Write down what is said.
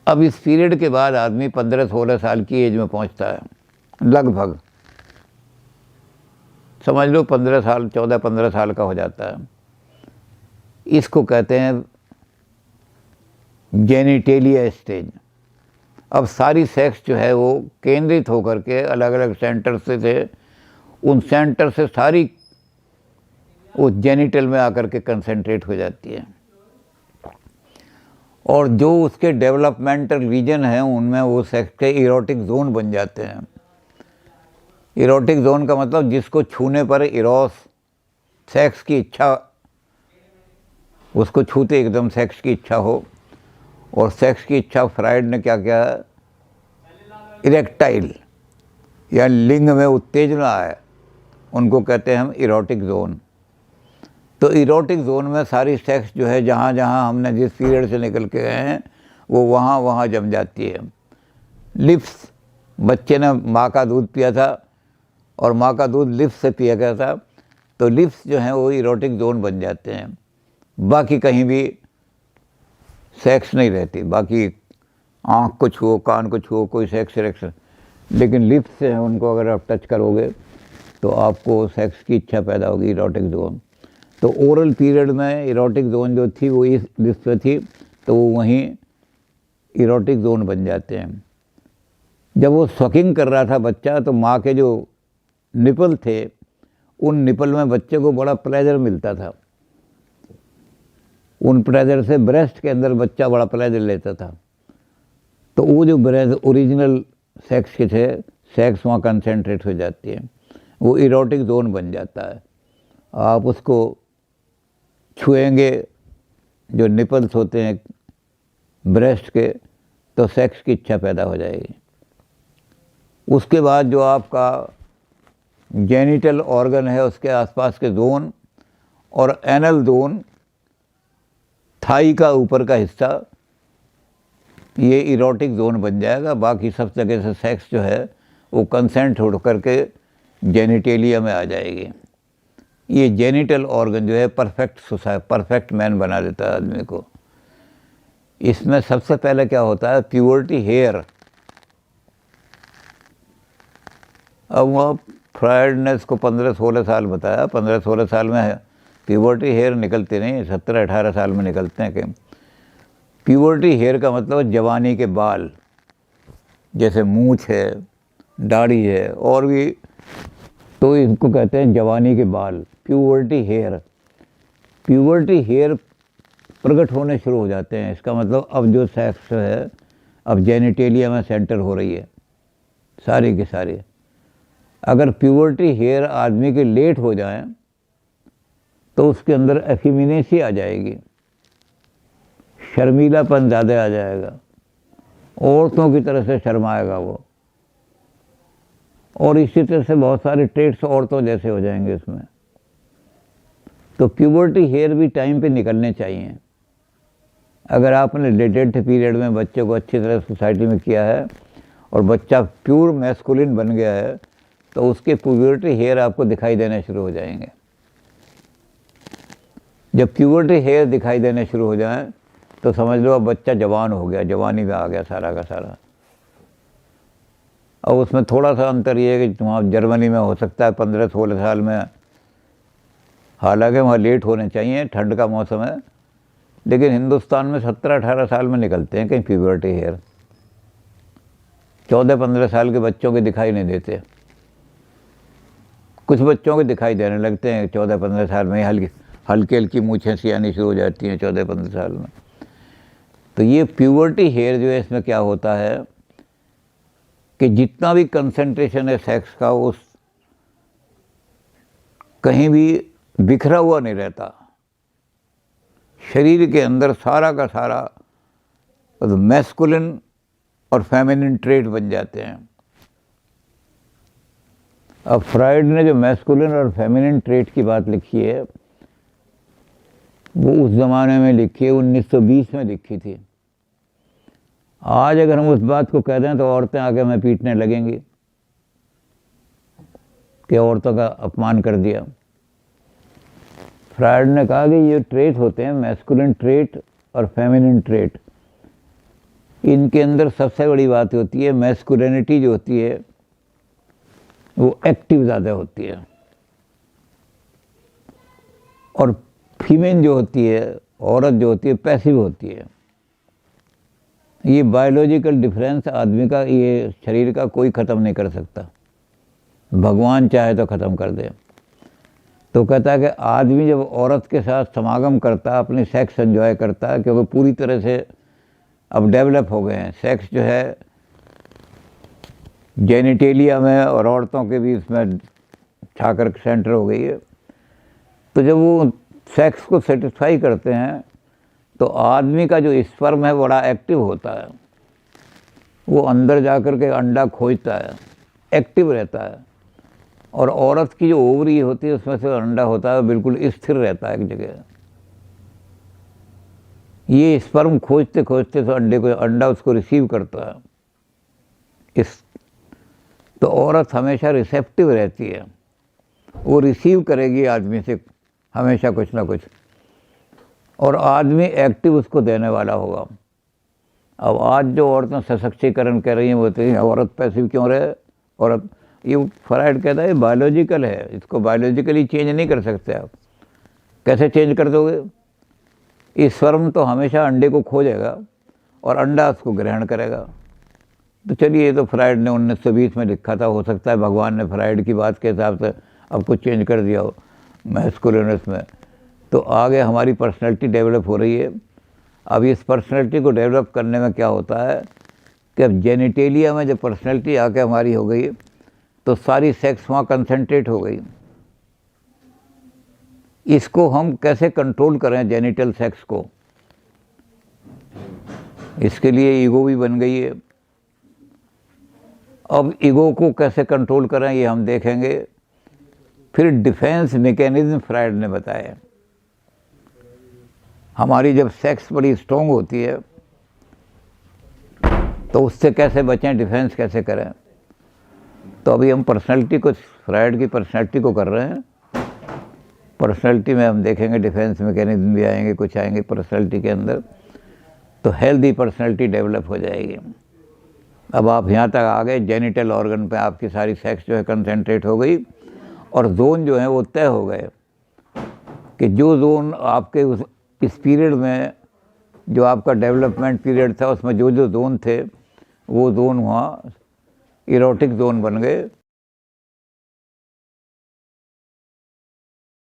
अब इस पीरियड के बाद आदमी 15-16 साल की एज में पहुंचता है लगभग, समझ लो 15 साल 14-15 साल का हो जाता है। इसको कहते हैं जेनिटेलिया स्टेज। अब सारी सेक्स जो है वो केंद्रित होकर के अलग अलग सेंटर से थे, उन सेंटर से सारी वो जेनिटल में आकर के कंसंट्रेट हो जाती है, और जो उसके डेवलपमेंटल रीजन हैं उनमें वो सेक्स के इरोटिक जोन बन जाते हैं। इरोटिक जोन का मतलब जिसको छूने पर इरोस, सेक्स की इच्छा, उसको छूते एकदम सेक्स की इच्छा हो। और सेक्स की इच्छा फ्राइड ने क्या किया, इरेक्टाइल या लिंग में उत्तेजना है, उनको कहते हैं हम इरोटिक जोन। तो इरोटिक जोन में सारी सेक्स जो है जहाँ जहाँ हमने जिस पीरियड से निकल के गए हैं वो वहाँ वहाँ जम जाती है। लिप्स, बच्चे ने माँ का दूध पिया था और माँ का दूध लिप्स से पिया गया था, तो लिप्स जो हैं वो इरोटिक जोन बन जाते हैं। बाकी कहीं भी सेक्स नहीं रहती, बाकी आँख को छुओ, कान को छुओ, कोई सेक्स सिलेक्शन, लेकिन लिप्स से हैं उनको अगर आप टच करोगे तो आपको सेक्स की इच्छा पैदा होगी, इरोटिक जोन। तो ओरल पीरियड में इरोटिक जोन जो थी वो इस लिप्स पे थी, तो वो वहीं इरोटिक जोन बन जाते हैं। जब वो सकिंग कर रहा था बच्चा, तो माँ के जो निपल थे उन निपल में बच्चे को बड़ा प्लेजर मिलता था, उन प्लेजर से ब्रेस्ट के अंदर बच्चा बड़ा प्लेजर लेता था। तो वो जो ब्रेस्ट ओरिजिनल सेक्स के थे, सेक्स वहाँ कंसंट्रेट हो जाती है, वो इरोटिक जोन बन जाता है। आप उसको छुएंगे जो निपल्स होते हैं ब्रेस्ट के, तो सेक्स की इच्छा पैदा हो जाएगी। उसके बाद जो आपका जेनिटल ऑर्गन है उसके आसपास के जोन और एनल जोन, थाई का ऊपर का हिस्सा, ये इरोटिक जोन बन जाएगा। बाकी सब जगह से सेक्स जो है वो कंसेंट हो करके जेनिटेलिया में आ जाएगी। ये जेनिटल ऑर्गन जो है परफेक्ट मैन बना देता है आदमी को। इसमें सबसे पहले क्या होता है, प्यूबर्टी हेयर। अब वह फ्रायड ने इसको 15-16 साल बताया, 15-16 साल में प्यूबर्टी हेयर निकलते नहीं, 17-18 साल में निकलते हैं। कि प्यूबर्टी हेयर का मतलब जवानी के बाल, जैसे मूंछ है, दाढ़ी है, और भी, तो इनको कहते हैं जवानी के बाल, प्यूबर्टी हेयर। प्यूबर्टी हेयर प्रकट होने शुरू हो जाते हैं, इसका मतलब अब जो सेक्स है अब जेनिटेलिया में सेंटर हो रही है सारी की सारी। अगर प्यूबर्टी हेयर आदमी के लेट हो जाए तो उसके अंदर एफिमिनेसी आ जाएगी, शर्मीलापन ज़्यादा आ जाएगा, औरतों की तरह से शर्माएगा वो, और इसी तरह से बहुत सारे ट्रेट्स औरतों जैसे हो जाएंगे इसमें। तो प्यूबर्टी हेयर भी टाइम पे निकलने चाहिए। अगर आपने लेटेंट पीरियड में बच्चे को अच्छी तरह सोसाइटी में किया है और बच्चा प्योर मैस्कुलिन बन गया है, तो उसके प्यूबर्टी हेयर आपको दिखाई देने शुरू हो जाएंगे। जब प्यूबर्टी हेयर दिखाई देने शुरू हो जाए तो समझ लो अब बच्चा जवान हो गया, जवानी में आ गया सारा का सारा। अब उसमें थोड़ा सा अंतर ये है कि वहाँ जर्मनी में हो सकता है 15-16 साल में, हालांकि वहाँ लेट होने चाहिए, ठंड का मौसम है, लेकिन हिंदुस्तान में 17-18 साल में निकलते हैं कहीं प्यूबर्टी हेयर। 14-15 साल के बच्चों के दिखाई नहीं देते, कुछ बच्चों के दिखाई देने लगते हैं 14-15 साल में, हल्की हल्की मूछें सी आनी शुरू हो जाती हैं 14-15 साल में। तो ये प्यूबर्टी हेयर जो है, इसमें क्या होता है कि जितना भी कंसंट्रेशन है सेक्स का, उस कहीं भी बिखरा हुआ नहीं रहता, शरीर के अंदर सारा का सारा मैस्कुलिन और फेमिनिन ट्रेट बन जाते हैं। अब फ्रायड ने जो मैस्कुलिन और फेमिनिन ट्रेट की बात लिखी है वो उस ज़माने में लिखी है, 1920 में लिखी थी। आज अगर हम उस बात को कह दें तो औरतें आके हमें पीटने लगेंगी कि औरतों का अपमान कर दिया। फ्रायड ने कहा कि ये ट्रेट होते हैं मैस्कुलिन ट्रेट और फेमिनिन ट्रेट, इनके अंदर सबसे बड़ी बात होती है मैस्कुलिनिटी जो होती है वो एक्टिव ज़्यादा होती है, और फीमेल जो होती है, औरत जो होती है, पैसिव होती है। ये बायोलॉजिकल डिफरेंस आदमी का, ये शरीर का कोई ख़त्म नहीं कर सकता, भगवान चाहे तो ख़त्म कर दे। तो कहता है कि आदमी जब औरत के साथ समागम करता है, अपनी सेक्स एंजॉय करता है, क्योंकि पूरी तरह से अब डेवलप हो गए हैं, सेक्स जो है जेनिटेलिया में और औरतों के भी इसमें छाकर सेंटर हो गई है। तो जब वो सेक्स को सेटिस्फाई करते हैं तो आदमी का जो स्पर्म है बड़ा एक्टिव होता है, वो अंदर जाकर के अंडा खोजता है, एक्टिव रहता है, और औरत की जो ओवरी होती है उसमें से अंडा होता है बिल्कुल स्थिर रहता है एक जगह। ये स्पर्म खोजते खोजते तो अंडा उसको रिसीव करता है। इस तो औरत हमेशा रिसेप्टिव रहती है, वो रिसीव करेगी आदमी से हमेशा कुछ ना कुछ, और आदमी एक्टिव उसको देने वाला होगा। अब आज जो औरतें सशक्तिकरण कर रही हैं वो तो औरत पैसिव क्यों रहे, औरत, ये फ्राइड कहता है बायोलॉजिकल है, इसको बायोलॉजिकली चेंज नहीं कर सकते आप। कैसे चेंज कर दोगे? इस स्पर्म तो हमेशा अंडे को खोजेगा और अंडा उसको ग्रहण करेगा। तो चलिए, ये तो फ्राइड ने 1920 में लिखा था, हो सकता है भगवान ने फ्राइड की बात के हिसाब से अब कुछ चेंज कर दिया हो मैस्कुलिनस में। तो आगे हमारी पर्सनैलिटी डेवलप हो रही है। अब इस पर्सनैलिटी को डेवलप करने में क्या होता है कि अब जेनिटेलिया में जब पर्सनैलिटी आके हमारी हो गई तो सारी सेक्स वहाँ कंसंट्रेट हो गई। इसको हम कैसे कंट्रोल करें जेनिटल सेक्स को? इसके लिए ईगो भी बन गई है। अब ईगो को कैसे कंट्रोल करें ये हम देखेंगे। फिर डिफेंस मैकेनिज्म फ्राइड ने बताया। हमारी जब सेक्स बड़ी स्ट्रॉन्ग होती है तो उससे कैसे बचें, डिफेंस कैसे करें। तो अभी हम पर्सनैलिटी को, फ्राइड की पर्सनैलिटी को कर रहे हैं। पर्सनैलिटी में हम देखेंगे डिफेंस मैकेनिज्म भी आएंगे, कुछ आएंगे पर्सनैलिटी के अंदर, तो हेल्दी पर्सनैलिटी डेवलप हो जाएगी। अब आप यहाँ तक आ गए, जेनिटल ऑर्गन पे आपकी सारी सेक्स जो है कंसंट्रेट हो गई, और जोन जो है वो तय हो गए कि जो जोन आपके इस पीरियड में, जो आपका डेवलपमेंट पीरियड था, उसमें जो जो जोन थे वो जोन वहाँ इरोटिक जोन बन गए।